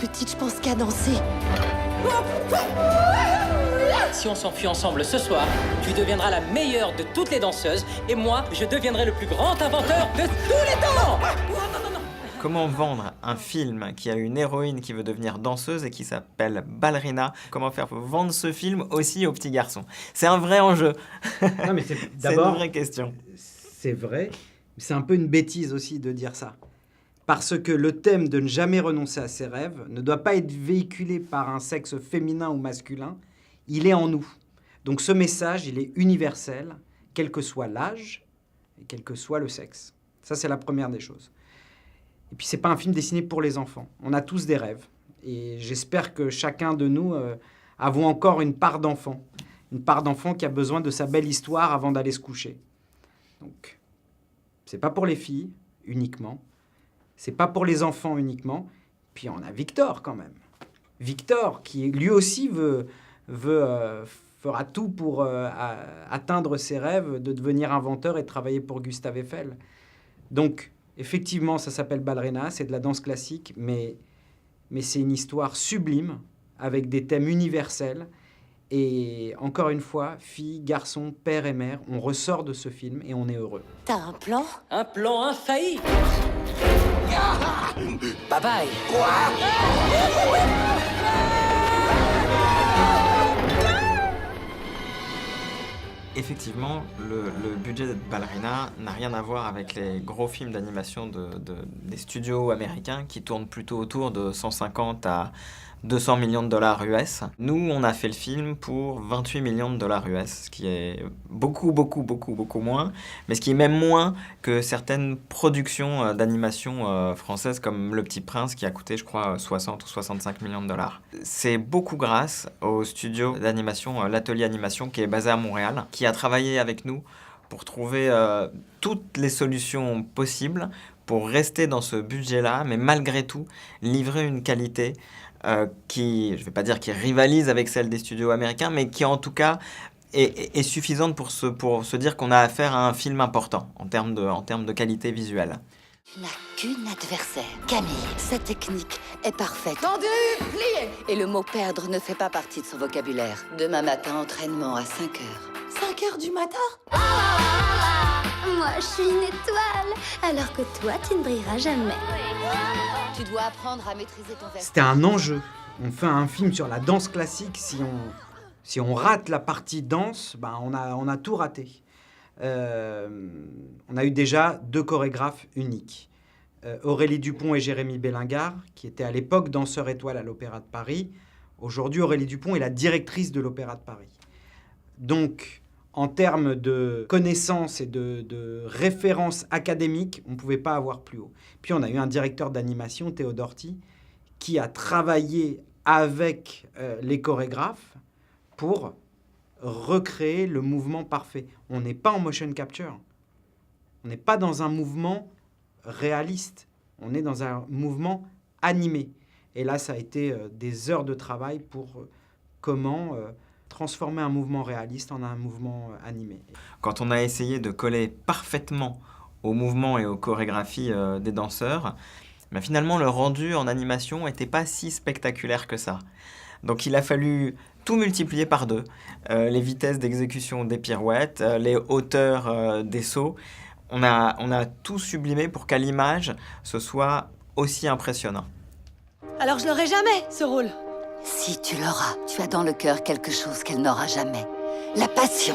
petite, je pense qu'à danser. Si on s'enfuit ensemble ce soir, tu deviendras la meilleure de toutes les danseuses et moi, je deviendrai le plus grand inventeur de tous les temps. Comment vendre un film qui a une héroïne qui veut devenir danseuse et qui s'appelle Ballerina? Comment faire vendre ce film aussi aux petits garçons? C'est un vrai enjeu. Non, mais C'est d'abord, une vraie question. c'est vrai, mais c'est un peu une bêtise aussi de dire ça. Parce que le thème de ne jamais renoncer à ses rêves ne doit pas être véhiculé par un sexe féminin ou masculin, il est en nous. Donc ce message, il est universel, quel que soit l'âge et quel que soit le sexe. Ça, c'est la première des choses. Et puis, c'est pas un film dessiné pour les enfants. On a tous des rêves. Et j'espère que chacun de nous avons encore une part d'enfant. Une part d'enfant qui a besoin de sa belle histoire avant d'aller se coucher. Donc, c'est pas pour les filles uniquement. C'est pas pour les enfants uniquement. Puis on a Victor quand même. Victor qui lui aussi fera tout pour atteindre ses rêves de devenir inventeur et de travailler pour Gustave Eiffel. Donc, effectivement, ça s'appelle Ballerina, c'est de la danse classique, mais c'est une histoire sublime, avec des thèmes universels. Et encore une fois, filles, garçons, père et mère, on ressort de ce film et on est heureux. T'as un plan? Un plan infaillible. Bye bye. Effectivement, le budget de Ballerina n'a rien à voir avec les gros films d'animation des studios américains qui tournent plutôt autour de 150 à 200 millions de dollars US. Nous, on a fait le film pour 28 millions de dollars US, ce qui est beaucoup moins, mais ce qui est même moins que certaines productions d'animation françaises comme Le Petit Prince qui a coûté, je crois, 60 ou 65 millions de dollars. C'est beaucoup grâce au studio d'animation, l'Atelier Animation, qui est basé à Montréal, qui a travaillé avec nous pour trouver toutes les solutions possibles pour rester dans ce budget-là, mais malgré tout, livrer une qualité qui, je ne vais pas dire qui rivalise avec celle des studios américains, mais qui en tout cas est suffisante pour se dire qu'on a affaire à un film important en termes de qualité visuelle. Tu n'as qu'une adversaire, Camille. Sa technique est parfaite. Tendu, plié. Et le mot perdre ne fait pas partie de son vocabulaire. Demain matin, entraînement à 5 heures. 5 heures du matin. Moi, je suis une étoile, alors que toi, tu ne brilleras jamais. Tu dois apprendre à maîtriser ton verbe. C'était un enjeu. On fait un film sur la danse classique. Si on rate la partie danse, ben on a tout raté. On a eu déjà 2 chorégraphes uniques. Aurélie Dupont et Jérémy Bélingard, qui étaient à l'époque danseurs étoiles à l'Opéra de Paris. Aujourd'hui, Aurélie Dupont est la directrice de l'Opéra de Paris. Donc, en termes de connaissances et de références académiques, on ne pouvait pas avoir plus haut. Puis on a eu un directeur d'animation, Théo Dorty, qui a travaillé avec les chorégraphes pour recréer le mouvement parfait. On n'est pas en motion capture. On n'est pas dans un mouvement réaliste. On est dans un mouvement animé. Et là, ça a été des heures de travail pour comment transformer un mouvement réaliste en un mouvement animé. Quand on a essayé de coller parfaitement aux mouvements et aux chorégraphies des danseurs, mais finalement le rendu en animation n'était pas si spectaculaire que ça. Donc il a fallu tout multiplier par 2. Les vitesses d'exécution des pirouettes, les hauteurs des sauts. On a tout sublimé pour qu'à l'image, ce soit aussi impressionnant. Alors je l'aurai jamais, ce rôle. Si tu l'auras, tu as dans le cœur quelque chose qu'elle n'aura jamais. La passion.